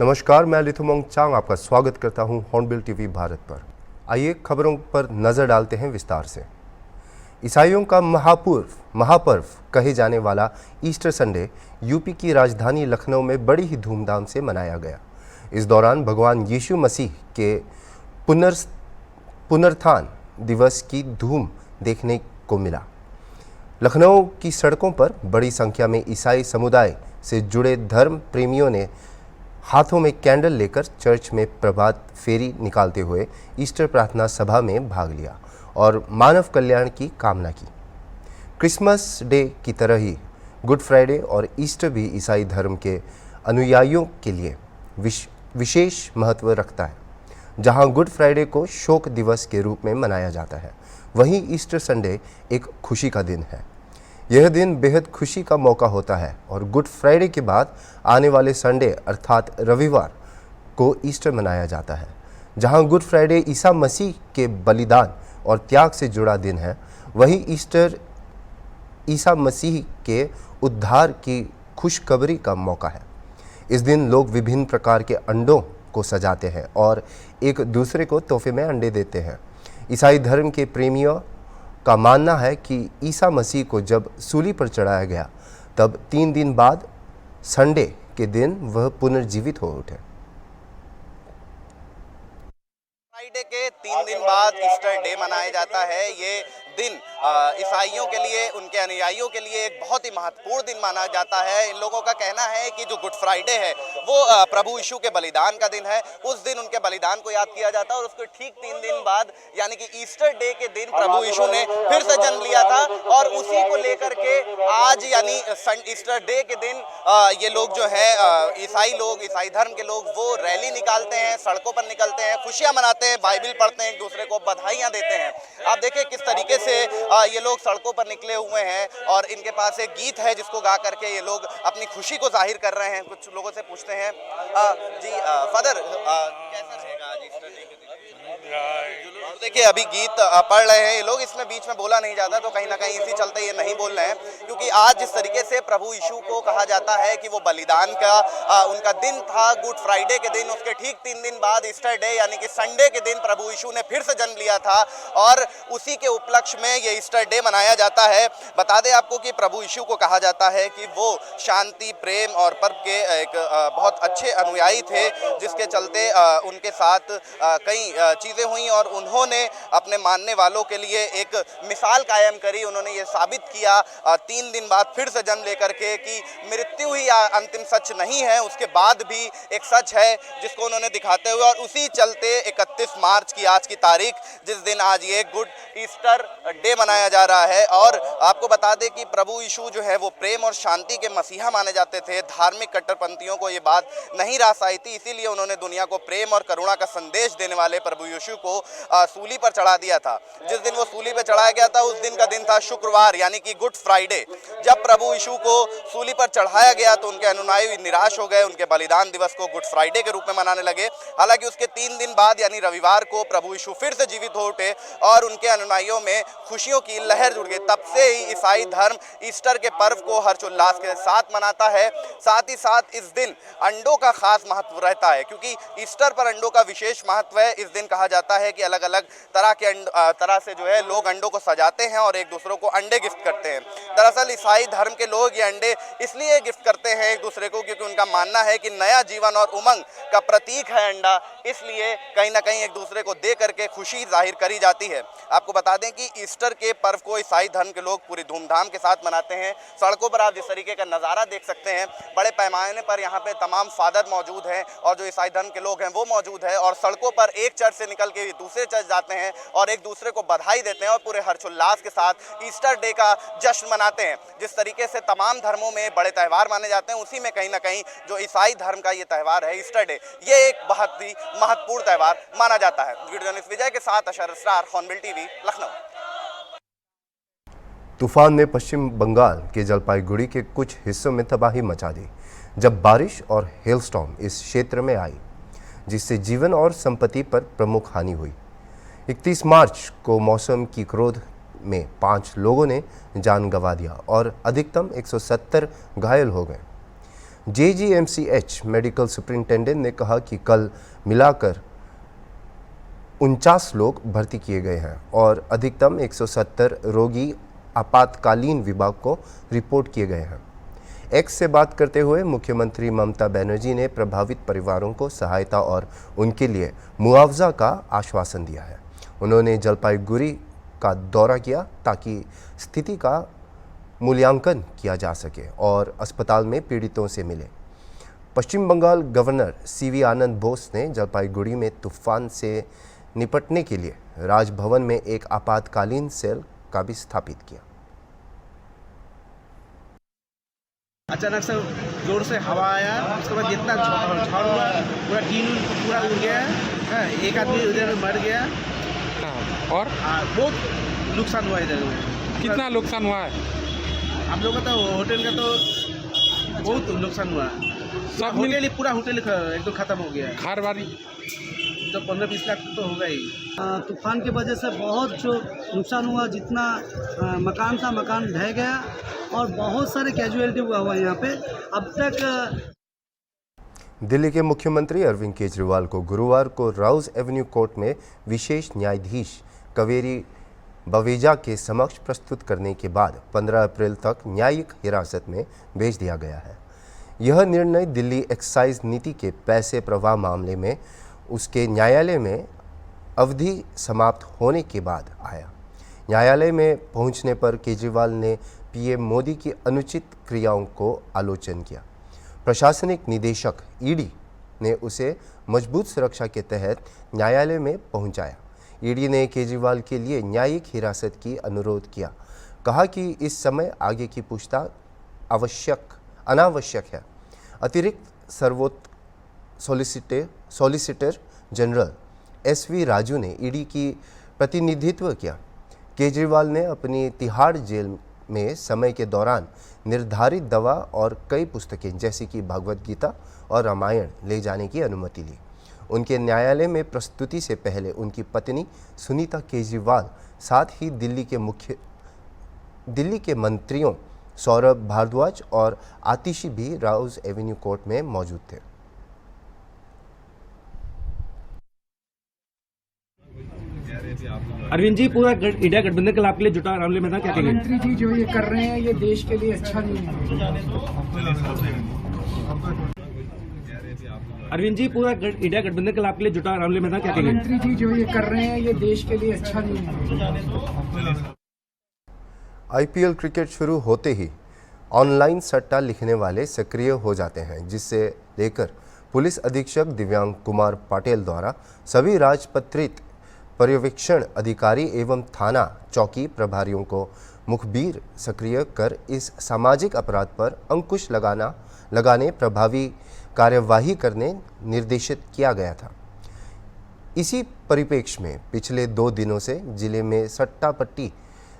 नमस्कार, मैं लिथुमोंग चांग आपका स्वागत करता हूं हॉर्नबिल टीवी भारत पर। आइए खबरों पर नज़र डालते हैं विस्तार से। ईसाइयों का महापर्व कहे जाने वाला ईस्टर संडे यूपी की राजधानी लखनऊ में बड़ी ही धूमधाम से मनाया गया। इस दौरान भगवान यीशु मसीह के पुनरुत्थान दिवस की धूम देखने को मिला। लखनऊ की सड़कों पर बड़ी संख्या में ईसाई समुदाय से जुड़े धर्म प्रेमियों ने हाथों में कैंडल लेकर चर्च में प्रभात फेरी निकालते हुए ईस्टर प्रार्थना सभा में भाग लिया और मानव कल्याण की कामना की। क्रिसमस डे की तरह ही गुड फ्राइडे और ईस्टर भी ईसाई धर्म के अनुयायियों के लिए विशेष महत्व रखता है। जहां गुड फ्राइडे को शोक दिवस के रूप में मनाया जाता है, वहीं ईस्टर संडे एक खुशी का दिन है। यह दिन बेहद खुशी का मौका होता है और गुड फ्राइडे के बाद आने वाले संडे अर्थात रविवार को ईस्टर मनाया जाता है। जहां गुड फ्राइडे ईसा मसीह के बलिदान और त्याग से जुड़ा दिन है, वहीं ईस्टर ईसा मसीह के उद्धार की खुशखबरी का मौका है। इस दिन लोग विभिन्न प्रकार के अंडों को सजाते हैं और एक दूसरे को तोहफे में अंडे देते हैं। ईसाई धर्म के प्रेमियों का मानना है कि ईसा मसीह को जब सूली पर चढ़ाया गया, तब 3 दिन बाद संडे के दिन वह पुनर्जीवित हो उठे। फ्राइडे के 3 दिन बाद ईस्टर डे मनाया जाता है। ये दिन ईसाइयों के लिए, उनके अनुयायियों के लिए एक बहुत ही महत्वपूर्ण दिन माना जाता है। इन लोगों का कहना है कि जो गुड फ्राइडे है वो प्रभु यीशु के बलिदान का दिन है। उस दिन उनके बलिदान को याद किया जाता है और उसके ठीक 3 दिन बाद यानी कि ईस्टर डे के दिन प्रभु यीशु ने फिर से जन्म लिया था और उसी को लेकर के आज यानी ईस्टर डे के दिन ये लोग जो है ईसाई धर्म के लोग वो रैली निकालते हैं, सड़कों पर निकलते हैं, खुशियां मनाते हैं, बाइबिल पढ़ते हैं, एक दूसरे को बधाइयां देते हैं। आप देखिए किस तरीके से ये लोग सड़कों पर निकले हुए हैं और इनके पास एक गीत है जिसको गा करके ये लोग अपनी खुशी को जाहिर कर रहे हैं। कुछ लोगों से पूछते हैं। जी फादर, कैसा रहेगा आज ईस्टर डे के दिन? देखिए अभी गीत पढ़ रहे हैं ये लोग, इसमें बीच में बोला नहीं जाता, तो कहीं ना कहीं इसी चलते ये नहीं बोल रहे हैं, क्योंकि आज जिस तरीके से प्रभु यीशु को कहा जाता है कि वो बलिदान का उनका दिन था गुड फ्राइडे के दिन, उसके ठीक 3 दिन बाद ईस्टर डे यानी कि संडे के दिन प्रभु यीशु ने फिर से जन्म लिया था और उसी के उपलक्ष्य में ये ईस्टर डे मनाया जाता है। बता दें आपको कि प्रभु यीशु को कहा जाता है कि वो शांति, प्रेम और पर्व के एक बहुत अच्छे अनुयायी थे, जिसके चलते उनके साथ कई चीज़ें हुई और उन्होंने अपने मानने वालों के लिए एक मिसाल कायम करी। उन्होंने ये साबित किया 3 दिन बाद फिर से जन्म लेकर के कि मृत्यु ही अंतिम सच नहीं है, उसके बाद भी एक सच है जिसको उन्होंने दिखाते हुए, और उसी चलते 31 मार्च की आज की तारीख, जिस दिन आज ये गुड ईस्टर डे मनाया जा रहा है। और आपको बता दें कि प्रभु यीशु जो है वो प्रेम और शांति के मसीहा माने जाते थे। धार्मिक कट्टरपंथियों को ये बात नहीं रास आई थी, इसीलिए उन्होंने दुनिया को प्रेम और करुणा का संदेश देने वाले प्रभु यीशु को सूली पर चढ़ा दिया था। जिस दिन वो सूली पर चढ़ाया गया था उस दिन का दिन था शुक्रवार यानी कि गुड फ्राइडे। जब प्रभु यीशु को सूली पर चढ़ाया गया तो उनके अनुयायी निराश हो गए, उनके बलिदान दिवस को गुड फ्राइडे के रूप में मनाने लगे। हालांकि उसके 3 दिन बाद यानी रविवार को प्रभु यीशु फिर से जीवित हो उठे और उनके अनुयायियों में खुशियों की लहर जुड़ गई। तब से ही ईसाई धर्म ईस्टर के पर्व को हर्षोल्लास के साथ मनाता है। साथ ही साथ इस दिन अंडों का खास महत्व रहता है, क्योंकि ईस्टर पर अंडों का विशेष महत्व है। इस दिन कहा जाता है कि अलग अलग तरह से जो है लोग अंडों को सजाते हैं और एक दूसरों को अंडे गिफ्ट करते हैं। दरअसल ईसाई धर्म के लोग ये अंडे इसलिए गिफ्ट करते हैं एक दूसरे को क्योंकि उनका मानना है कि नया जीवन और उमंग का प्रतीक है अंडा, इसलिए कहीं ना कहीं एक दूसरे को दे करके खुशी जाहिर करी जाती है। आपको बता दें कि ईस्टर के पर्व को ईसाई धर्म के लोग पूरी धूमधाम के साथ मनाते हैं। सड़कों पर आप जिस तरीके का नज़ारा देख सकते हैं, बड़े पैमाने पर यहाँ पे तमाम फादर मौजूद हैं और जो ईसाई धर्म के लोग हैं वो मौजूद है, और सड़कों पर एक चर्च से निकल के दूसरे चर्च जाते हैं और एक दूसरे को बधाई देते हैं और पूरे हर्षोल्लास के साथ ईस्टर डे का जश्न मनाते हैं। जिस तरीके से तमाम धर्मों में बड़े त्यौहार माने जाते हैं, उसी में कहीं ना कहीं जो ईसाई धर्म का ये त्यौहार है ईस्टर डे, ये एक बहुत ही महत्वपूर्ण त्यौहार माना जाता है। वीडियो जर्नलिस्ट विजय के साथ अशर स्टार, हॉर्नबिल टीवी, लखनऊ। तूफान ने पश्चिम बंगाल के जलपाईगुड़ी के कुछ हिस्सों में तबाही मचा दी जब बारिश और हेलस्टॉर्म इस क्षेत्र में आई, जिससे जीवन और संपत्ति पर प्रमुख हानि हुई। 31 मार्च को मौसम की क्रोध में 5 लोगों ने जान गंवा दिया और अधिकतम 170 घायल हो गए। JGMCH मेडिकल सुपरिंटेंडेंट ने कहा कि कल मिलाकर 49 लोग भर्ती किए गए हैं और अधिकतम 170 रोगी आपातकालीन विभाग को रिपोर्ट किए गए हैं। एक्स से बात करते हुए मुख्यमंत्री ममता बनर्जी ने प्रभावित परिवारों को सहायता और उनके लिए मुआवजा का आश्वासन दिया है। उन्होंने जलपाईगुड़ी का दौरा किया ताकि स्थिति का मूल्यांकन किया जा सके और अस्पताल में पीड़ितों से मिले। पश्चिम बंगाल गवर्नर CV आनंद बोस ने जलपाईगुड़ी में तूफान से निपटने के लिए राजभवन में एक आपातकालीन सेल का भी स्थापित किया। अचानक से जोर से हवा आया, उसके बाद जितना झड़ हुआ पूरा टीन पूरा उड़ गया। हाँ, एक आदमी उधर मर गया। हाँ, और बहुत नुकसान हुआ इधर में। कितना नुकसान हुआ है? हम लोग का तो होटल का तो बहुत नुकसान हुआ। सब होटल ही पूरा होटल एकदम खत्म हो गया। घर बारी तो 15-20 लाख तो होगा ही। तूफान की वजह से बहुत जो नुकसान हुआ, जितना मकान था मकान ढह गया और बहुत सारे कैजुअलिटी हुआ यहाँ पे अब तक। दिल्ली के मुख्यमंत्री अरविंद केजरीवाल को गुरुवार को राउज एवेन्यू कोर्ट में विशेष न्यायाधीश कावेरी बवेजा के समक्ष प्रस्तुत करने के बाद 15 अप्रैल तक न्यायिक हिरासत में भेज दिया गया है। यह निर्णय दिल्ली एक्साइज नीति के पैसे प्रवाह मामले में उसके न्यायालय में अवधि समाप्त होने के बाद आया। न्यायालय में पहुंचने पर केजरीवाल ने पीएम मोदी की अनुचित क्रियाओं को आलोचन किया। प्रशासनिक निदेशक ईडी ने उसे मजबूत सुरक्षा के तहत न्यायालय में पहुंचाया। ईडी ने केजरीवाल के लिए न्यायिक हिरासत की अनुरोध किया, कहा कि इस समय आगे की पूछताछ अनावश्यक है। अतिरिक्त सर्वोच्च सॉलिसिटर जनरल SV राजू ने ईडी की प्रतिनिधित्व किया। केजरीवाल ने अपनी तिहाड़ जेल में समय के दौरान निर्धारित दवा और कई पुस्तकें जैसे कि भगवद गीता और रामायण ले जाने की अनुमति ली। उनके न्यायालय में प्रस्तुति से पहले उनकी पत्नी सुनीता केजरीवाल, साथ ही दिल्ली के मंत्रियों सौरभ भारद्वाज और आतिशी भी राउज एवेन्यू कोर्ट में मौजूद थे। अरविंद जी, पूरा इंडिया गठबंधन कल आपके लिए जुटा मामले में था, क्या कहेंगे? मंत्री जी जो ये कर रहे हैं ये देश के लिए अच्छा नहीं है। अरविंद जी, पूरा इंडिया गठबंधन कल आपके लिए जुटा मामले में था, क्या कहेंगे? मंत्री जी जो ये कर रहे हैं ये देश के लिए अच्छा नहीं है। IPL क्रिकेट शुरू होते ही ऑनलाइन सट्टा लिखने वाले सक्रिय हो जाते हैं, जिससे लेकर पुलिस अधीक्षक दिव्यांग कुमार पाटिल द्वारा सभी राजपत्रित पर्यवेक्षण अधिकारी एवं थाना चौकी प्रभारियों को मुखबिर सक्रिय कर इस सामाजिक अपराध पर अंकुश लगाने प्रभावी कार्यवाही करने निर्देशित किया गया था। इसी परिप्रेक्ष्य में पिछले 2 दिनों से जिले में सट्टा पट्टी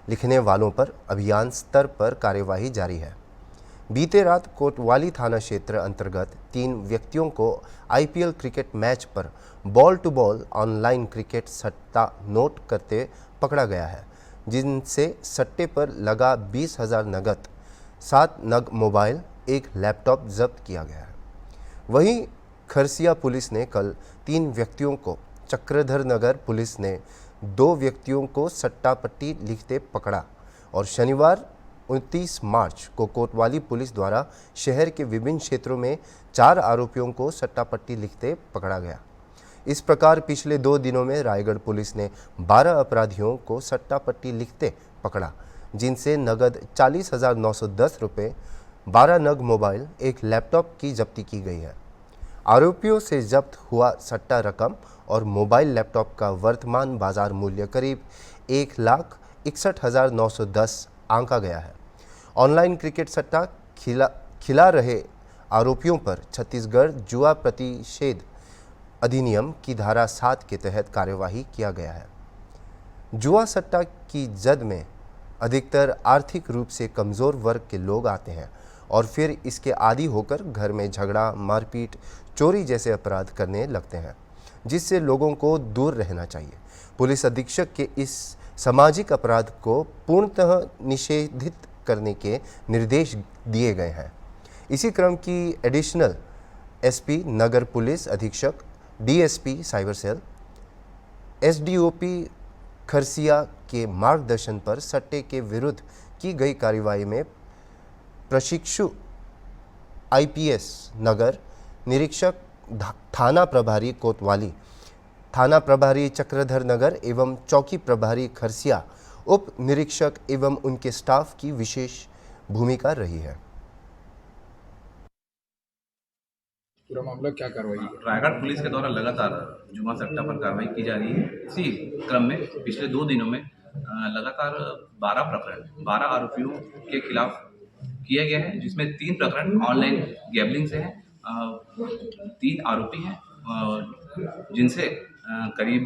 लिखने वालों पर अभियान स्तर पर कार्यवाही जारी है। बीते रात कोतवाली थाना क्षेत्र अंतर्गत 3 व्यक्तियों को IPL क्रिकेट मैच पर ball to ball online cricket सट्टा नोट करते पकड़ा गया है, जिनसे सट्टे पर लगा 20,000 नगद, 7 नग मोबाइल, 1 लैपटॉप जब्त किया गया है। वहीं खरसिया पुलिस ने कल 3 व्यक्तियों को, चक्रधर नगर पुलिस ने 2 व्यक्तियों को सट्टा पट्टी लिखते पकड़ा और शनिवार 29 मार्च को कोतवाली पुलिस द्वारा शहर के विभिन्न क्षेत्रों में 4 आरोपियों को सट्टा पट्टी लिखते पकड़ा गया। इस प्रकार पिछले 2 दिनों में रायगढ़ पुलिस ने 12 अपराधियों को सट्टा पट्टी लिखते पकड़ा, जिनसे नगद 40,910 रुपये, 12 नग मोबाइल, 1 लैपटॉप की जब्ती की गई है। आरोपियों से जब्त हुआ सट्टा रकम और मोबाइल लैपटॉप का वर्तमान बाजार मूल्य करीब 1,61,910 आंका गया है। ऑनलाइन क्रिकेट सट्टा खिला रहे आरोपियों पर छत्तीसगढ़ जुआ प्रतिषेध अधिनियम की धारा 7 के तहत कार्यवाही किया गया है। जुआ सट्टा की जद में अधिकतर आर्थिक रूप से कमज़ोर वर्ग के लोग आते हैं और फिर इसके आदी होकर घर में झगड़ा, मारपीट, चोरी जैसे अपराध करने लगते हैं, जिससे लोगों को दूर रहना चाहिए। पुलिस अधीक्षक के इस सामाजिक अपराध को पूर्णतः निषेधित करने के निर्देश दिए गए हैं। इसी क्रम की एडिशनल एसपी नगर पुलिस अधीक्षक, DSP cyber cell, SDOP Kharsia के मार्गदर्शन पर सट्टे के विरुद्ध की गई कार्रवाई में प्रशिक्षु आईपीएस नगर निरीक्षक थाना प्रभारी कोतवाली, थाना प्रभारी चक्रधर नगर एवं चौकी प्रभारी खरसिया, उप निरीक्षक एवं उनके स्टाफ की विशेष भूमिका रही है। पूरा मामला क्या कार्रवाई है? रायगढ़ पुलिस के द्वारा लगातार जुआ सट्टा पर कार्रवाई की जा रही है। इसी क्रम में पिछले 2 दिनों में लगातार 12 प्रकरण 12 आरोपियों के खिलाफ किए गए हैं, जिसमें 3 प्रकरण ऑनलाइन गैम्बलिंग से हैं। 3 आरोपी हैं जिनसे करीब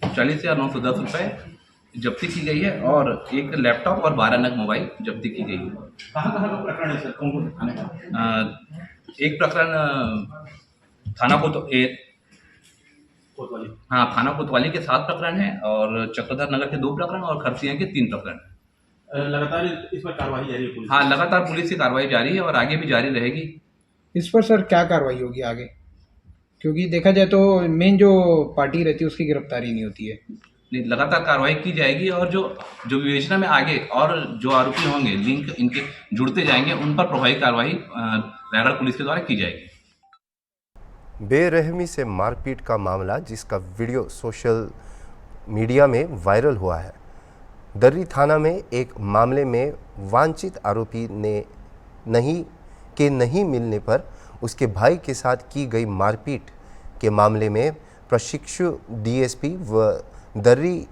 40,910 रुपये जब्ती की गई है और एक लैपटॉप और 12 नग मोबाइल जब्ती की गई है। कहाँ का प्रकरण है सर, कौन कौन से थाने का? एक प्रकरण थाना कोतवाली, हाँ, थाना कोतवाली के 7 प्रकरण हैं और चक्रधर नगर के 2 प्रकरण और खरसिया के 3 प्रकरण। लगातार इस पर कार्रवाई जारी है पुलिस? हाँ, लगातार पुलिस की कार्रवाई जारी है और आगे भी जारी रहेगी। इस पर सर क्या कार्रवाई होगी आगे? क्योंकि देखा जाए तो मेन जो पार्टी रहती है उसकी गिरफ्तारी नहीं होती है। नहीं, लगातार कार्रवाई की जाएगी और जो विवेचना में आगे और जो आरोपी होंगे, लिंक इनके जुड़ते जाएंगे, उन पर प्रभावी कार्रवाई रायगढ़ पुलिस के द्वारा की जाएगी। बेरहमी से मारपीट का मामला, जिसका वीडियो सोशल मीडिया में वायरल हुआ है। दर्री थाना में एक मामले में वांछित आरोपी ने नहीं मिलने पर उसके भाई के साथ की गई मारपीट के मामले में प्रशिक्षु डीएसपी व दर्री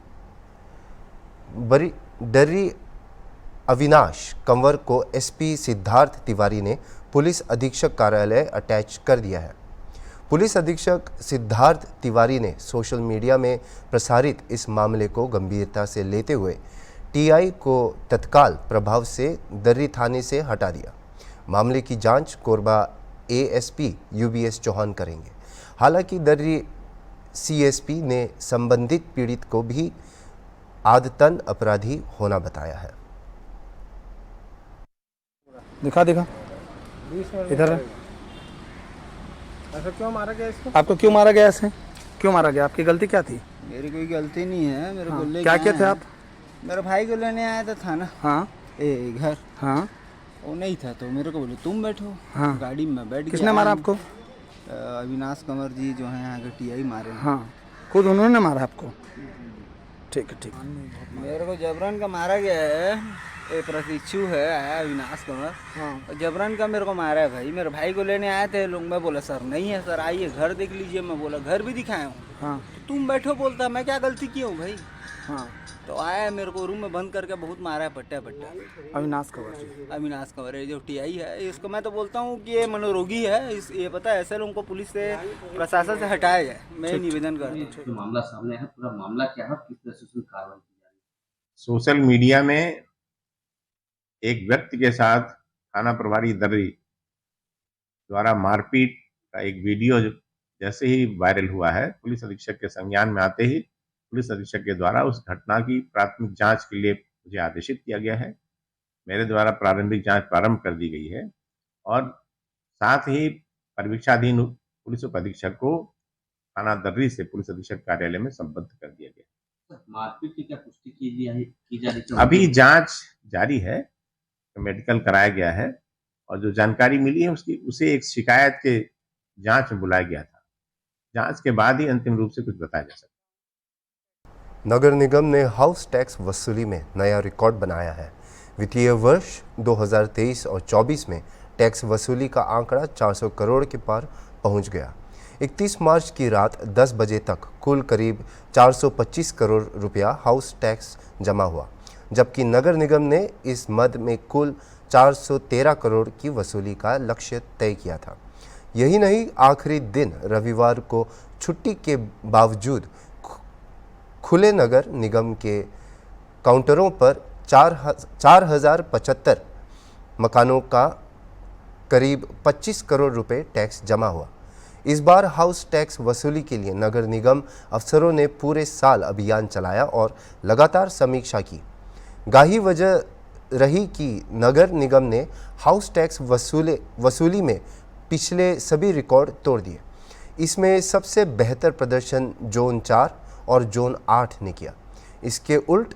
अविनाश कंवर को एसपी सिद्धार्थ तिवारी ने पुलिस अधीक्षक कार्यालय अटैच कर दिया है। पुलिस अधीक्षक सिद्धार्थ तिवारी ने सोशल मीडिया में प्रसारित इस मामले को गंभीरता से लेते हुए टीआई को तत्काल प्रभाव से दर्री थाने से हटा दिया। मामले की जांच कोरबा एएसपी यूबीएस चौहान करेंगे। हालांकि दर्री सीएसपी ने संबंधित पीड़ित को भी आदतन अपराधी होना बताया है। दिखा इधर ऐसा क्यों मारा गया इसको? आपको क्यों मारा गया ऐसे? क्यों मारा गया? आपकी गलती क्या थी? मेरी कोई गलती नहीं है। मेरे को ले क्या थे आप? मेरे भाई को लेने आया था थाना। हाँ, घर। हाँ, वो नहीं था तो मेरे को बोले तुम बैठो। हाँ। गाड़ी में बैठ गया। किसने मारा आपको? अविनाश कंवर जी जो है यहाँ के टीआई मारे। हाँ, खुद उन्होंने मारा आपको? ठीक है, ठीक। मेरे को जबरन का मारा गया है। एक प्रशिक्षु है आया अविनाश कंवर। हाँ। जबरन का मेरे को मारा है भाई। मेरे भाई को लेने आए थे लोग। मैं बोला सर नहीं है सर, आइए घर देख लीजिए। मैं बोला घर भी दिखाया हूँ। हाँ। तो तुम बैठो बोलता, मैं क्या गलती की हूँ भाई? हाँ। तो आया मेरे को रूम में बंद करके बहुत मारा है पट्टा। अविनाश कंवर? अविनाश कंवर है जो टीआई है। इसको मैं तो बोलता हूँ कि ये मनोरोगी है। ये पता है, ऐसे लोगों को पुलिस से प्रशासन से हटाया जाए। मैं निवेदन करता हूँ। मामला सामने है, पूरा मामला क्या है, किस तरह से कार्रवाई की जा रही है? सोशल मीडिया में एक व्यक्ति के साथ थाना प्रभारी दर्री द्वारा मारपीट का एक वीडियो जैसे ही वायरल हुआ है, पुलिस अधीक्षक के संज्ञान में आते ही पुलिस अधीक्षक के द्वारा उस घटना की प्राथमिक जांच के लिए मुझे आदेशित किया गया है। मेरे द्वारा प्रारंभिक जांच प्रारंभ कर दी गई है और साथ ही परिवीक्षाधीन पुलिस उप अधीक्षक को थाना दर्री से पुलिस अधीक्षक कार्यालय में संबद्ध कर दिया गया। मारपीट की क्या पुष्टि की जा रही है? अभी जांच जारी है, मेडिकल कराया गया है और जो जानकारी मिली है उसे एक शिकायत के जांच में बुलाया गया था। जांच के बाद ही अंतिम रूप से कुछ बताया जा सकता है। नगर निगम ने हाउस टैक्स वसूली में नया रिकॉर्ड बनाया है। वित्तीय वर्ष 2023 और 24 में टैक्स वसूली का आंकड़ा 400 करोड़ के पार पहुंच गया। 31 मार्च की रात 10 बजे तक कुल करीब 425 करोड़ रुपया हाउस टैक्स जमा हुआ, जबकि नगर निगम ने इस मद में कुल 413 करोड़ की वसूली का लक्ष्य तय किया था। यही नहीं, आखिरी दिन रविवार को छुट्टी के बावजूद खुले नगर निगम के काउंटरों पर 4075 मकानों का करीब 25 करोड़ रुपए टैक्स जमा हुआ। इस बार हाउस टैक्स वसूली के लिए नगर निगम अफसरों ने पूरे साल अभियान चलाया और लगातार समीक्षा की। गाही वजह रही कि नगर निगम ने हाउस टैक्स वसूली में पिछले सभी रिकॉर्ड तोड़ दिए। इसमें सबसे बेहतर प्रदर्शन जोन 4 और जोन 8 ने किया। इसके उल्ट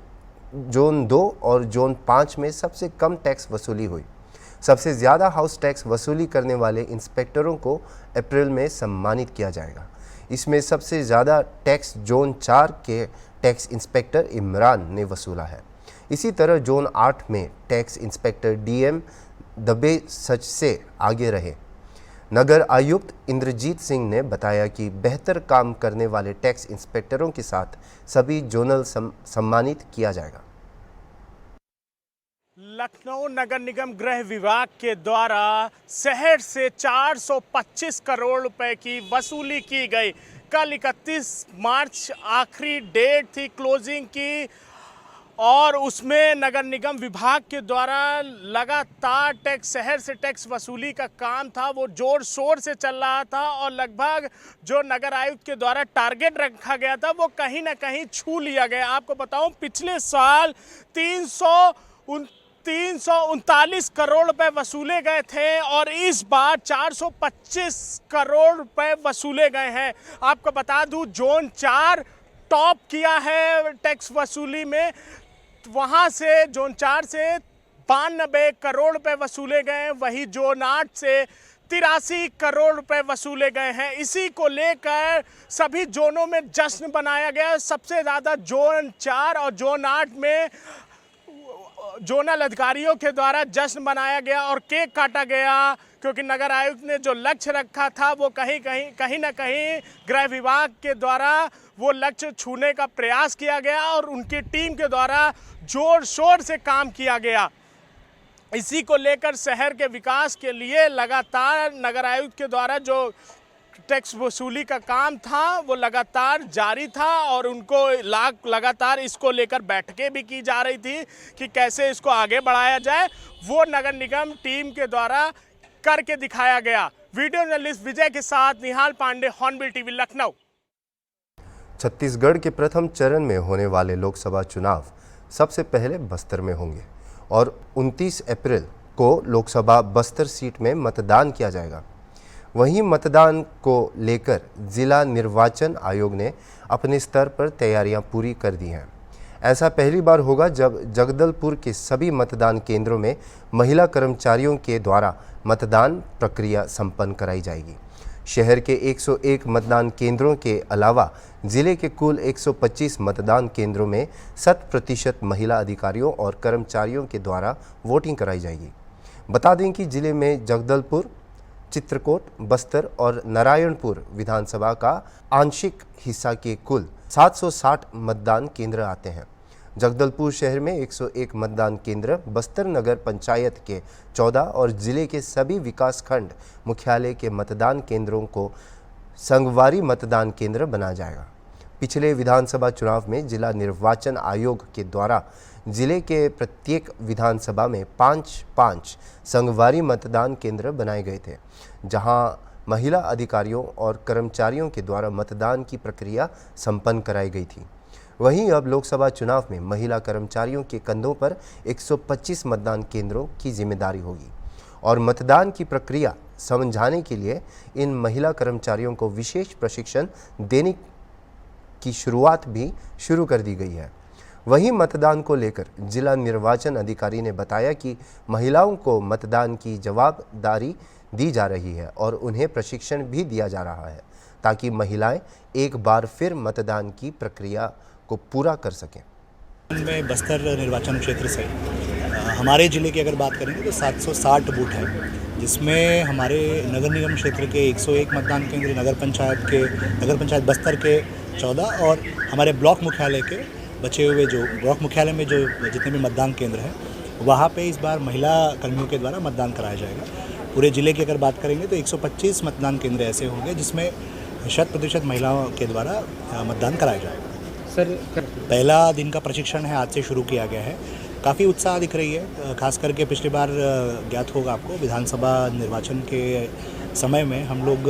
जोन 2 और जोन 5 में सबसे कम टैक्स वसूली हुई। सबसे ज़्यादा हाउस टैक्स वसूली करने वाले इंस्पेक्टरों को अप्रैल में सम्मानित किया जाएगा। इसमें सबसे ज़्यादा टैक्स जोन 4 के टैक्स इंस्पेक्टर इमरान ने वसूला है। इसी तरह जोन 8 में टैक्स इंस्पेक्टर DM दबे सच से आगे रहे। नगर आयुक्त इंद्रजीत सिंह ने बताया कि बेहतर काम करने वाले टैक्स इंस्पेक्टरों के साथ सभी जोनल सम्मानित किया जाएगा। लखनऊ नगर निगम गृह विभाग के द्वारा शहर से 425 करोड़ रुपए की वसूली की गई। कल 31 मार्च आखिरी डेट थी क्लोजिंग की और उसमें नगर निगम विभाग के द्वारा लगातार टैक्स शहर से टैक्स वसूली का काम था वो जोर शोर से चल रहा था और लगभग जो नगर आयुक्त के द्वारा टारगेट रखा गया था वो कहीं ना कहीं छू लिया गया। आपको बताऊं पिछले साल 339 करोड़ रुपए वसूले गए थे और इस बार 425 करोड़ रुपए वसूले गए हैं। आपको बता दूं जोन 4 टॉप किया है टैक्स वसूली में, वहां से जोन 4 से 92 करोड़ रुपए वसूले गए हैं, वही जोन 8 से 83 करोड़ रुपए वसूले गए हैं। इसी को लेकर सभी जोनों में जश्न बनाया गया। सबसे ज़्यादा जोन 4 और जोन 8 में जोनल अधिकारियों के द्वारा जश्न मनाया गया और केक काटा गया क्योंकि नगर आयुक्त ने जो लक्ष्य रखा था वो कहीं ना कहीं गृह विभाग के द्वारा वो लक्ष्य छूने का प्रयास किया गया और उनकी टीम के द्वारा जोर शोर से काम किया गया। इसी को लेकर शहर के विकास के लिए लगातार नगर आयुक्त के द्वारा जो टैक्स वसूली का काम था वो लगातार जारी था और उनको लगातार इसको लेकर बैठकें भी की जा रही थी कि कैसे इसको आगे बढ़ाया जाए। वो नगर निगम टीम के द्वारा करके दिखाया गया। वीडियो जर्नलिस्ट विजय के साथ निहाल पांडे, हॉर्नबिल टीवी, लखनऊ। छत्तीसगढ़ के प्रथम चरण में होने वाले लोकसभा चुनाव सबसे पहले बस्तर में होंगे और 29 अप्रैल को लोकसभा बस्तर सीट में मतदान किया जाएगा। वहीं मतदान को लेकर जिला निर्वाचन आयोग ने अपने स्तर पर तैयारियां पूरी कर दी हैं। ऐसा पहली बार होगा जब जगदलपुर के सभी मतदान केंद्रों में महिला कर्मचारियों के द्वारा मतदान प्रक्रिया संपन्न कराई जाएगी। शहर के 101 मतदान केंद्रों के अलावा जिले के कुल 125 मतदान केंद्रों में 100% महिला अधिकारियों और कर्मचारियों के द्वारा वोटिंग कराई जाएगी। बता दें कि जिले में जगदलपुर, चित्रकोट, बस्तर और नारायणपुर विधानसभा का आंशिक हिस्सा के कुल 760 मतदान केंद्र आते हैं। जगदलपुर शहर में 101 मतदान केंद्र, बस्तर नगर पंचायत के 14 और जिले के सभी विकासखंड मुख्यालय के मतदान केंद्रों को संगवारी मतदान केंद्र बनाया जाएगा। पिछले विधानसभा चुनाव में जिला निर्वाचन आयोग के द्वारा जिले के प्रत्येक विधानसभा में 5-5 संगवारी मतदान केंद्र बनाए गए थे, जहां महिला अधिकारियों और कर्मचारियों के द्वारा मतदान की प्रक्रिया संपन्न कराई गई थी। वहीं अब लोकसभा चुनाव में महिला कर्मचारियों के कंधों पर 125 मतदान केंद्रों की जिम्मेदारी होगी और मतदान की प्रक्रिया समझाने के लिए इन महिला कर्मचारियों को विशेष प्रशिक्षण देने की शुरुआत भी शुरू कर दी गई है। वहीं मतदान को लेकर जिला निर्वाचन अधिकारी ने बताया कि महिलाओं को मतदान की जवाबदारी दी जा रही है और उन्हें प्रशिक्षण भी दिया जा रहा है ताकि महिलाएं एक बार फिर मतदान की प्रक्रिया को पूरा कर सकें। में बस्तर निर्वाचन क्षेत्र से हमारे ज़िले की अगर बात करेंगे तो 760 बूथ है, जिसमें हमारे नगर निगम क्षेत्र के 101 मतदान केंद्र, नगर पंचायत बस्तर के 14 और हमारे ब्लॉक मुख्यालय के बचे हुए जो ब्लॉक मुख्यालय में जो जितने भी मतदान केंद्र हैं वहाँ पे इस बार महिला कर्मियों के द्वारा मतदान कराया जाएगा। पूरे ज़िले की अगर बात करेंगे तो 125 मतदान केंद्र ऐसे होंगे जिसमें 100% महिलाओं के द्वारा मतदान कराया जाएगा। सर, पहला दिन का प्रशिक्षण है, आज से शुरू किया गया है। काफ़ी उत्साह दिख रही है, खास करके पिछली बार ज्ञात होगा आपको विधानसभा निर्वाचन के समय में हम लोग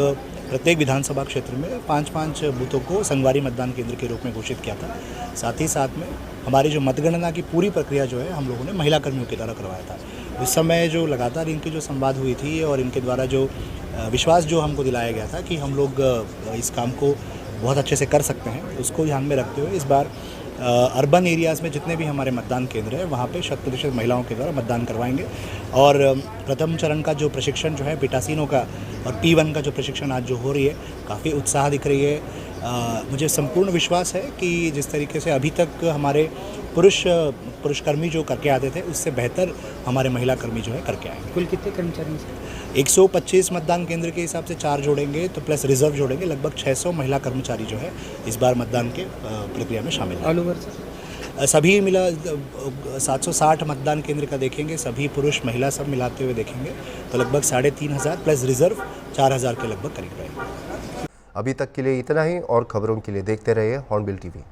प्रत्येक विधानसभा क्षेत्र में 5-5 बूथों को संगवारी मतदान केंद्र के रूप में घोषित किया था। साथ ही साथ में हमारी जो मतगणना की पूरी प्रक्रिया जो है हम लोगों ने महिला कर्मियों के द्वारा करवाया था। उस समय जो लगातार इनकी जो संवाद हुई थी और इनके द्वारा जो विश्वास जो हमको दिलाया गया था कि हम लोग इस काम को बहुत अच्छे से कर सकते हैं, उसको ध्यान में रखते हुए इस बार अर्बन एरियाज़ में जितने भी हमारे मतदान केंद्र हैं वहाँ पे 100% महिलाओं के द्वारा मतदान करवाएंगे। और प्रथम चरण का जो प्रशिक्षण जो है पिटासीनों का और P1 का जो प्रशिक्षण आज जो हो रही है, काफ़ी उत्साह दिख रही है। मुझे संपूर्ण विश्वास है कि जिस तरीके से अभी तक हमारे पुरुषकर्मी जो करके आते थे उससे बेहतर हमारे महिला कर्मी जो है करके आएंगे। कुल कितने कर्मचारी हैं? 125 मतदान केंद्र के हिसाब से 4 जोड़ेंगे तो प्लस रिजर्व जोड़ेंगे, लगभग 600 महिला कर्मचारी जो है इस बार मतदान के प्रक्रिया में शामिल हैं। ऑल ओवर सर सभी मिला 760 मतदान केंद्र का देखेंगे, सभी पुरुष महिला सब मिलाते हुए देखेंगे तो लगभग 3500 प्लस रिजर्व 4000 के लगभग करीब रहेंगे। अभी तक के लिए इतना ही और खबरों के लिए देखते रहिए हॉर्नबिल टीवी।